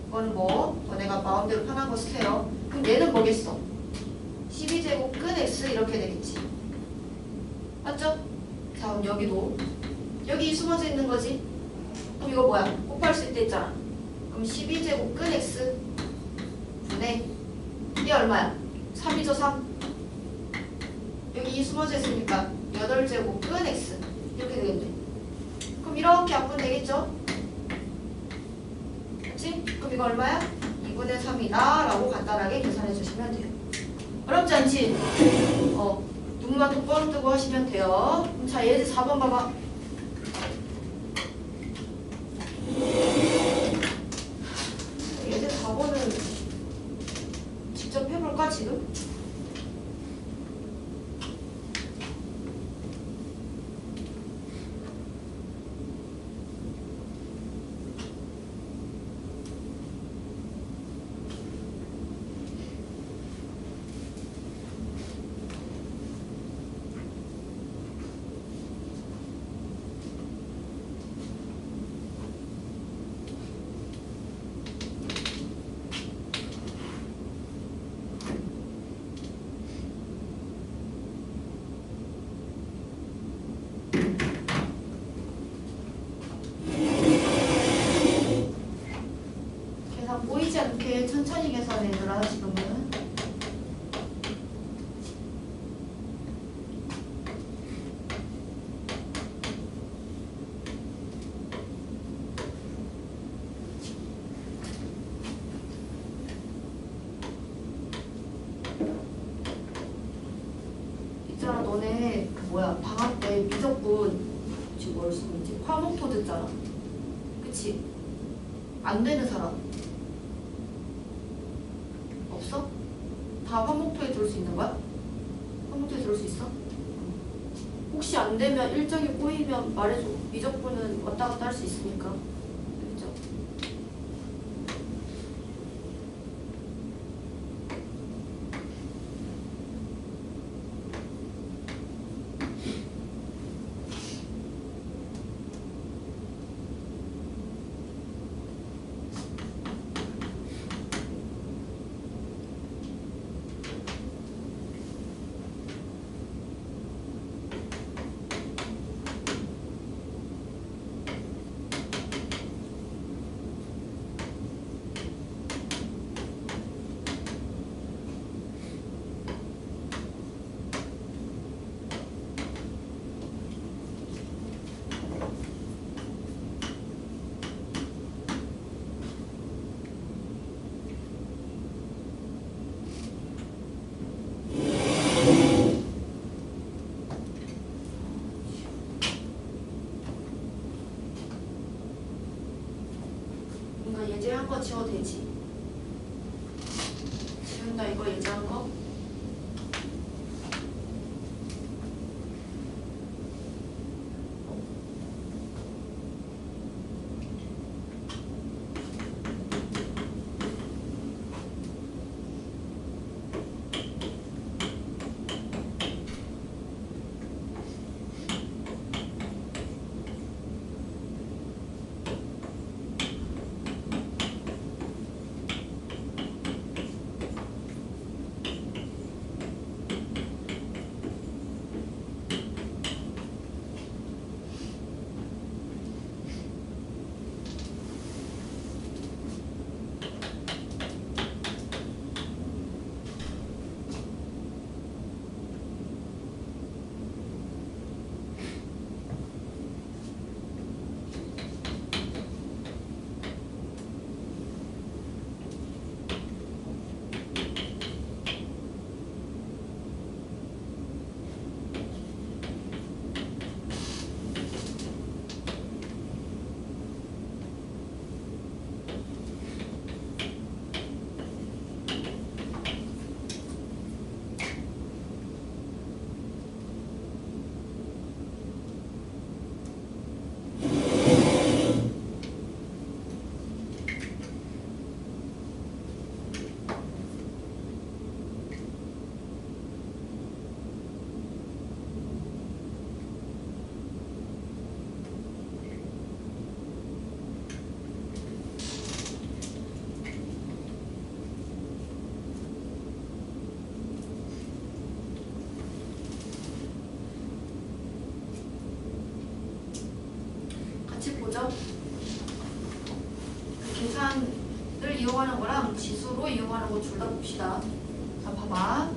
이거는 뭐 내가 마음대로 편한 거 쓰세요. 그럼 얘는 뭐겠어? 12제곱근 x 이렇게 되겠지. 맞죠? 자 그럼 여기도 여기 숨어져 있는 거지. 그럼 이거 뭐야? 곱할 수 있다 했잖아. 그럼 12제곱근 x 분의 이게 얼마야? 3이죠 3. 여기 2 숨어져 있으니까 8제곱근 x 이렇게 되겠네. 그럼 이렇게 약분 되겠죠? 그치? 그럼 이거 얼마야? 2분의 3이다 라고 간단하게 계산해 주시면 돼요. 어렵지 않지? 눈만 똑바로 뜨고 하시면 돼요. 그럼 자 얘들 4번 봐봐. 얘들 4번은 직접 해볼까 지금? 보이지 않게 천천히 계산해 얘들아 지금은. 있잖아 너네 그 뭐야 방학 때 미적분 지금 뭘 쓰고 있지? 화목토 듣잖아. 그치? 안 되는 사람 없어? 다 화목토에 들을 수 있는 거야? 화목토에 들을 수 있어? 혹시 안 되면 일정이 꼬이면 말해줘. 미적분은 왔다 갔다 할 수 있으니까. 알겠죠? 거 지워도 되지. 지운다 이거 예제한 거. 같이 보죠. 그 계산을 이용하는 거랑 지수로 이용하는 거 둘 다 봅시다. 자, 봐봐.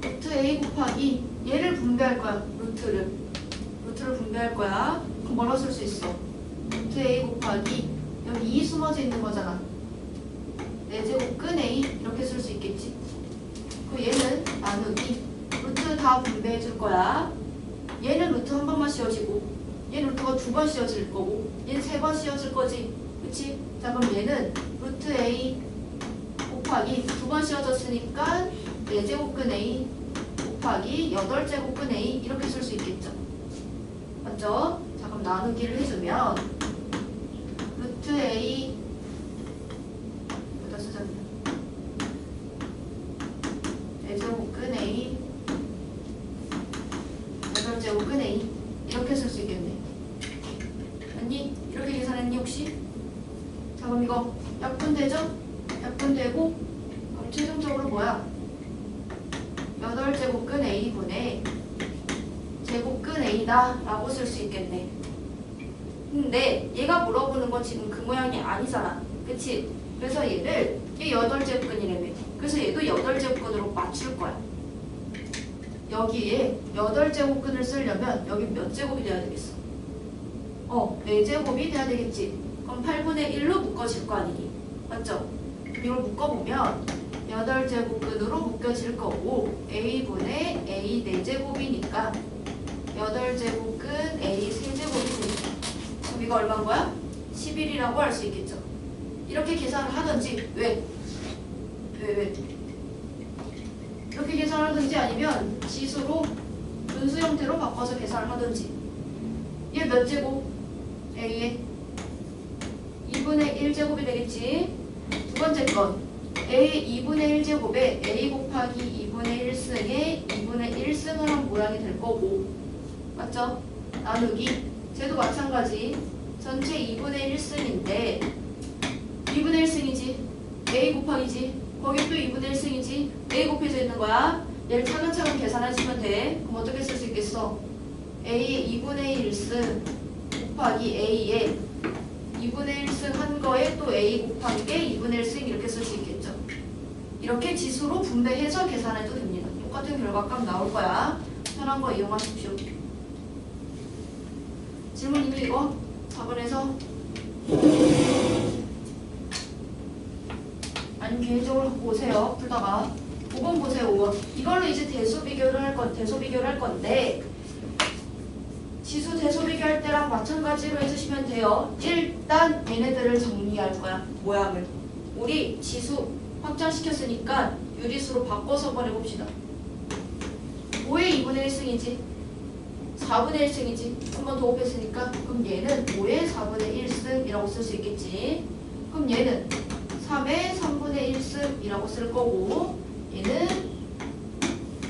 루트 A 곱하기 얘를 분배할 거야. 루트를 분배할 거야. 그럼 뭐라고 쓸 수 있어? 루트 A 곱하기 여기 2 숨어져 있는 거잖아. 4제곱 끈 A 이렇게 쓸 수 있겠지. 그 얘는 나누기 루트 다 분배해 줄 거야. 얘는 루트 한 번만 씌워지고 얘는 루트가 2번 씌워질 거고 얘는 3번 씌워질 거지. 그치? 자, 그럼 얘는 루트 A 곱하기 2번 씌워졌으니까 4제곱근 A 곱하기 8제곱근 A 이렇게 쓸 수 있겠죠. 맞죠? 자, 그럼 나누기를 해주면 루트 A 여기다 쓰자면 4제곱근 A 8제곱근 A 이렇게 쓸 수 있겠네. 맞니? 이렇게 계산했니 혹시? 자, 그럼 이거 약분되죠? 약분되고 그럼 최종적으로 뭐야? 8제곱근 A분의 제곱근 A다 라고 쓸 수 있겠네. 근데 얘가 물어보는 건 지금 그 모양이 아니잖아. 그치? 그래서 얘를 얘 8제곱근이라며. 그래서 얘도 8제곱근으로 맞출 거야. 여기에 8제곱근을 쓰려면 여기 몇 제곱이 돼야 되겠어? 4제곱이 돼야 되겠지. 그럼 8분의 1로 묶어질 거 아니니? 맞죠? 이걸 묶어보면 8제곱근으로 묶여질 거고 A분의 A 4제곱이니까 8제곱근 A 3제곱이 되니까 그럼 이거 얼마인 거야? 11이라고 할 수 있겠죠. 이렇게 계산을 하든지 왜? 이렇게 계산을 하든지 아니면 지수로 분수 형태로 바꿔서 계산을 하든지. 얘 몇 제곱? A에 2분의 1제곱이 되겠지. 두 번째 건 A 2분의 1제곱에 A 곱하기 2분의 1승에 2분의 1승을 한 모양이 될 거고. 맞죠? 나누기 쟤도 마찬가지. 전체 2분의 1승인데 2분의 1승이지. A 곱하기지. 거기 또 2분의 1승이지. A 곱해져 있는 거야. 얘를 차근차근 계산하시면 돼. 그럼 어떻게 쓸 수 있겠어? A의 2분의 1승 곱하기 A의 2분의 1승 한 거에 또 A 곱한 게 2분의 1승 이렇게 쓸 수 있겠죠. 이렇게 지수로 분배해서 계산해도 됩니다. 똑같은 결과값 나올 거야. 편한 거 이용하십시오. 질문 있니 이거? 4번에서? 아니면 개인적으로 보세요. 풀다가 5번 보세요. 5번. 이걸로 이제 대소 비교를 할 건데 지수 대소 비교할 때랑 마찬가지로 해주시면 돼요. 일단 얘네들을 정리할 거야. 모양을. 우리 지수 확장시켰으니까 유리수로 바꿔서 한번 해봅시다. 5의 2분의 1승이지. 4분의 1승이지. 한 번 더 곱했으니까 그럼 얘는 5의 4분의 1승이라고 쓸 수 있겠지. 그럼 얘는 3의 3분의 1승이라고 쓸 거고 얘는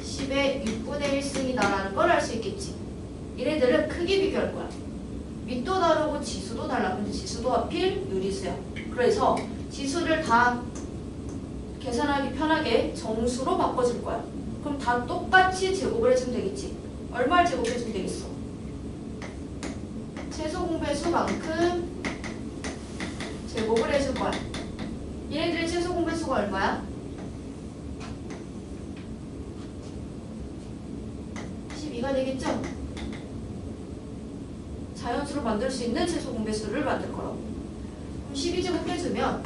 10의 6분의 1승이다라는 걸 알 수 있겠지. 얘네들은 크기 비교할 거야. 밑도 다르고 지수도 달라. 근데 지수도 하필 유리수야. 그래서 지수를 다 계산하기 편하게 정수로 바꿔줄 거야. 그럼 다 똑같이 제곱을 해주면 되겠지. 얼마를 제곱해주면 되겠어? 최소 공배수만큼 제곱을 해줄 거야. 얘네들의 최소 공배수가 얼마야? 12가 되겠죠? 자연수로 만들 수 있는 최소 공배수를 만들 거라고. 그럼 12제곱 해주면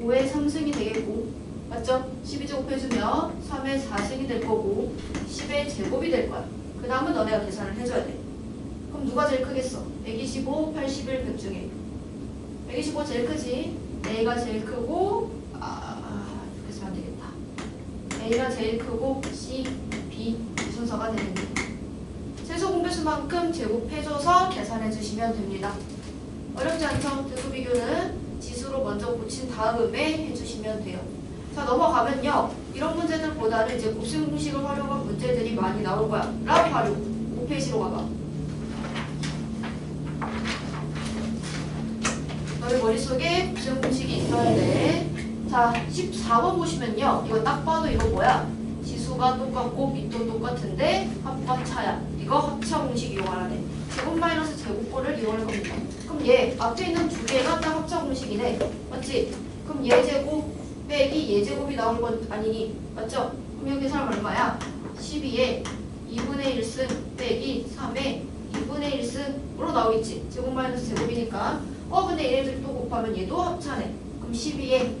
5의 3승이 되겠고, 맞죠? 12제곱 해주면 3의 4승이 될 거고 10의 제곱이 될 거야. 그 다음은 너네가 계산을 해줘야 돼. 그럼 누가 제일 크겠어? 125, 81, 100 중에 125 제일 크지? A가 제일 크고 이렇게 쓰면 안 되겠다. A가 제일 크고 C, B 이 순서가 되는데 최소 공배수만큼 제곱해줘서 계산해주시면 됩니다. 어렵지 않죠? 대소 비교는 지수로 먼저 고친 다음에 해주시면 돼요. 자, 넘어가면요. 이런 문제들보다는 이제 곱셈 공식을 활용한 문제들이 많이 나올 거야. 랍 활용. 5페이지로 가봐. 너희 머릿속에 곱셈 공식이 있어야 돼. 자, 14번 보시면요. 이거 딱 봐도 이거 뭐야? 지수가 똑같고 밑도 똑같은데 합과 차야. 이거 합차 공식 이용하라네. 제곱 마이너스 제곱꼴을 이용할 겁니다. 그럼 얘 앞에 있는 두 개가 딱 합차 공식이네. 맞지? 그럼 얘 제곱 빼기 얘 제곱이 나올 건 아니니. 맞죠? 그럼 여기 계산 얼마야? 12에 2분의 1승 빼기 3에 2분의 1승으로 나오겠지. 제곱 마이너스 제곱이니까. 근데 얘네들 또 곱하면 얘도 합차네. 그럼 12에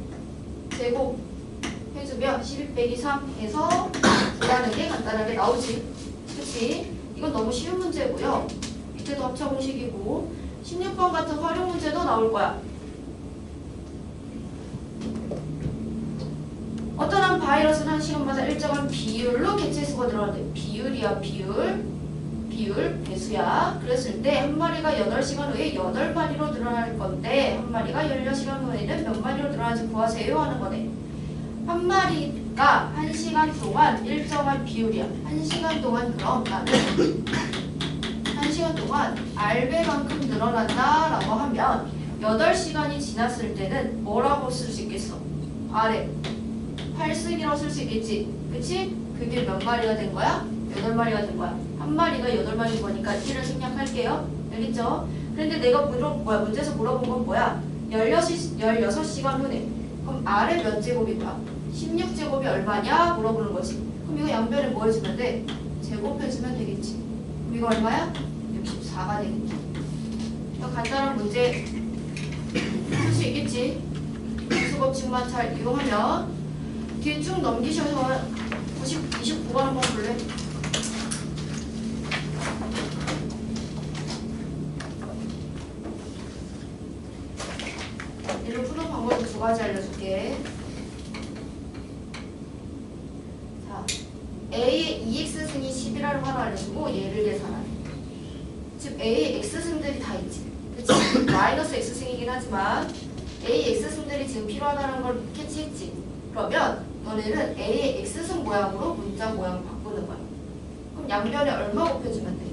제곱 해주면 12 빼기 3 해서 구하는 게 간단하게 나오지. 그치? 이건 너무 쉬운 문제고요. 밑에도 합차 공식이고 16번 같은 활용 문제도 나올 거야. 어떤 한 바이러스는 1시간마다 일정한 비율로 개체 수가 늘어나는데 비율이야 비율 배수야. 그랬을 때 한 마리가 8시간 후에 8마리로 늘어날 건데 한 마리가 16시간 후에는 몇 마리로 늘어나는지 구하세요 하는 거네. 한 마리가 1시간 동안 일정한 비율이야. 1시간 동안 그럼 나는 1시간 동안 R배만큼 늘어난다라고 하면 8시간이 지났을 때는 뭐라고 쓸 수 있겠어? R에 8승이라고 쓸 수 있겠지. 그치? 그게 몇 마리가 된 거야? 8마리가 된 거야. 한 마리가 8마리인 거니까 1을 생략할게요. 알겠죠? 그런데 내가 문제에서 물어본 건 뭐야? 16시간 후네. 그럼 R의 몇 제곱인 거야? 16제곱이 얼마냐? 물어보는 거지. 그럼 이거 양변에 뭐 해주면 돼? 제곱해주면 되겠지. 그럼 이거 얼마야? 64가 되겠지. 이거 간단한 문제 할 수 있겠지. 기수 법칙만 잘 이용하면 뒤에 쭉 넘기셔서 29번 한번 볼래? 얘를 푸는 방법을 2가지 알려줄게. 자, A의 2x승이 10이라는 거 하나 알려주고 얘를 계산하네. 즉 A의 x승들이 다 있지. 그치? 마이너스 x승이긴 하지만 A의 x승들이 지금 필요하다는 걸 캐치했지. 그러면 너네는 A의 x승 모양으로 문자 모양을 바꾸는 거야. 그럼 양변에 얼마 곱해주면 돼?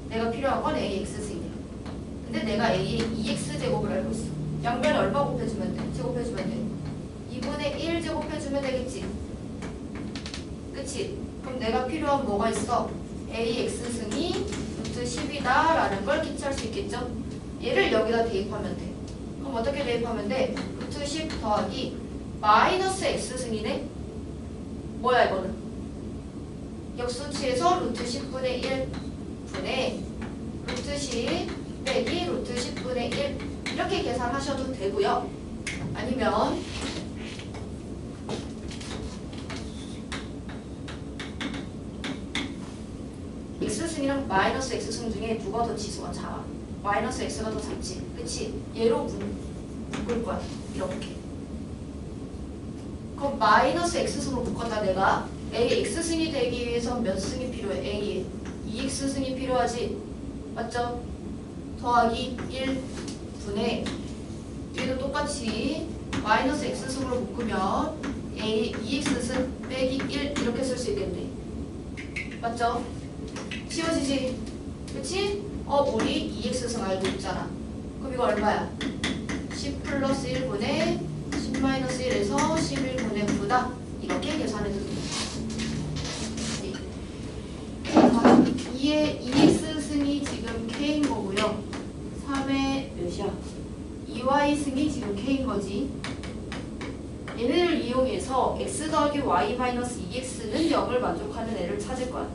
내가 필요한 건 A의 x승이야. 근데 내가 A의 2x 제곱을 알고 있어. 양변에 얼마 곱해주면 돼? 제곱해주면 돼. 2분의 1 제곱해주면 되겠지. 그치? 그럼 내가 필요한 뭐가 있어? A x승이 루트 10이다 라는 걸 캐치할 수 있겠죠? 얘를 여기다 대입하면 돼. 그럼 어떻게 대입하면 돼? 루트 10 더하기 마이너스 x승이네? 뭐야 이거는? 역수치에서 루트 10분의 1 분의 루트 10 빼기 루트 10분의 1 이렇게 계산하셔도 되고요. 아니면 x승이랑 마이너스 x승 중에 누가 더 지수가 작아? 마이너스 x가 더 작지. 그치? 얘로 묶을 거야. 이렇게. 그럼 마이너스 x승으로 묶었다 내가. a x승이 되기 위해서 몇 승이 필요해? a 2x승이 필요하지. 맞죠? 더하기 1분의 뒤에도 똑같이 마이너스 x승으로 묶으면 a 2x승 빼기 1 이렇게 쓸 수 있겠네. 맞죠? 지워지지? 그치? 우리 2x승 알고 있잖아. 그럼 이거 얼마야? 10 플러스 1분의 10 마이너스 1에서 11분의 9다. 이렇게 계산해도 돼. 2의 2x승이 지금 k인 거고요. 3의 몇이야? 2y승이 지금 k인 거지. 얘네를 이용해서 x 더하기 y 마이너스 2x는 0을 만족하는 애를 찾을 거야.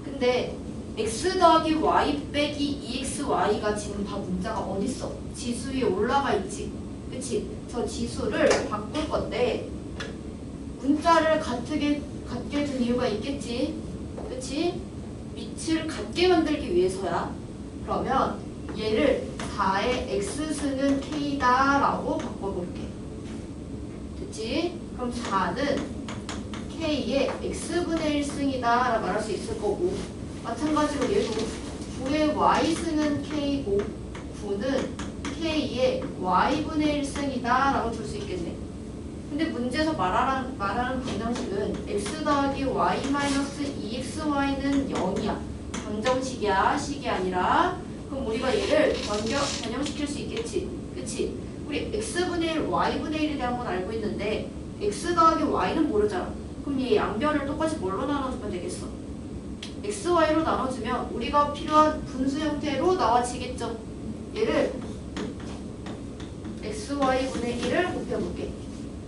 근데 x 더하기 y 빼기 2xy가 지금 다 문자가 어딨어? 지수 위에 올라가 있지. 그치? 저 지수를 바꿀 건데 문자를 같게 둔 이유가 있겠지. 그치? 위치를 같게 만들기 위해서야. 그러면 얘를 4의 x승은 k다 라고 바꿔볼게. 됐지? 그럼 4는 k의 x분의 1승이다 라고 말할 수 있을 거고, 마찬가지로 얘도 9의 y승은 k고 9는 k의 y분의 1승이다 라고 줄 수 있겠네. 근데 문제에서 말하는 방정식은 x 더하기 y 마이너스 2xy는 0이야. 방정식이야, 식이 아니라. 그럼 우리가 얘를 변형시킬 수 있겠지. 그치? 우리 x분의 1, y분의 1에 대한 건 알고 있는데 x 더하기 y는 모르잖아. 그럼 얘 양변을 똑같이 뭘로 나눠주면 되겠어? x, y로 나눠주면 우리가 필요한 분수 형태로 나와지겠죠. 얘를 x, y분의 1을 곱해볼게.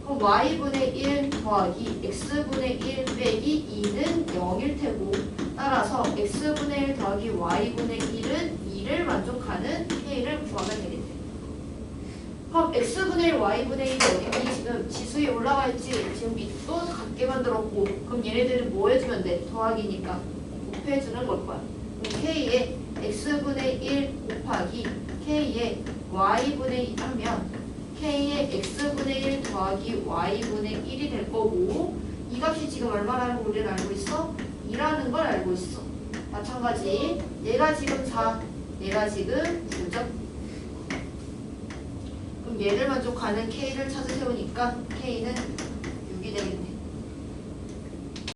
그럼 y분의 1 더하기 x분의 1 빼기 2는 0일 테고, 따라서 x분의 1 더하기 y분의 1은 2를 만족하는 k를 구하면 되겠네. 그럼 x분의 1, y분의 1이 어디? 지금 지수 위에 올라가 있지? 지금 밑도 같게 만들었고, 그럼 얘네들은 뭐 해주면 돼? 더하기니까 곱해주는 걸 거야. 그럼 k의 x분의 1 곱하기 k의 y분의 1 하면 k의 x분의 1 더하기 y분의 1이 될 거고, 이 값이 지금 얼마라는 걸 우리는 알고 있어? 2라는 걸 알고 있어. 마찬가지 얘가 지금 4, 얘가 지금 9죠. 그럼 얘를 만족하는 k를 찾으세우니까 k는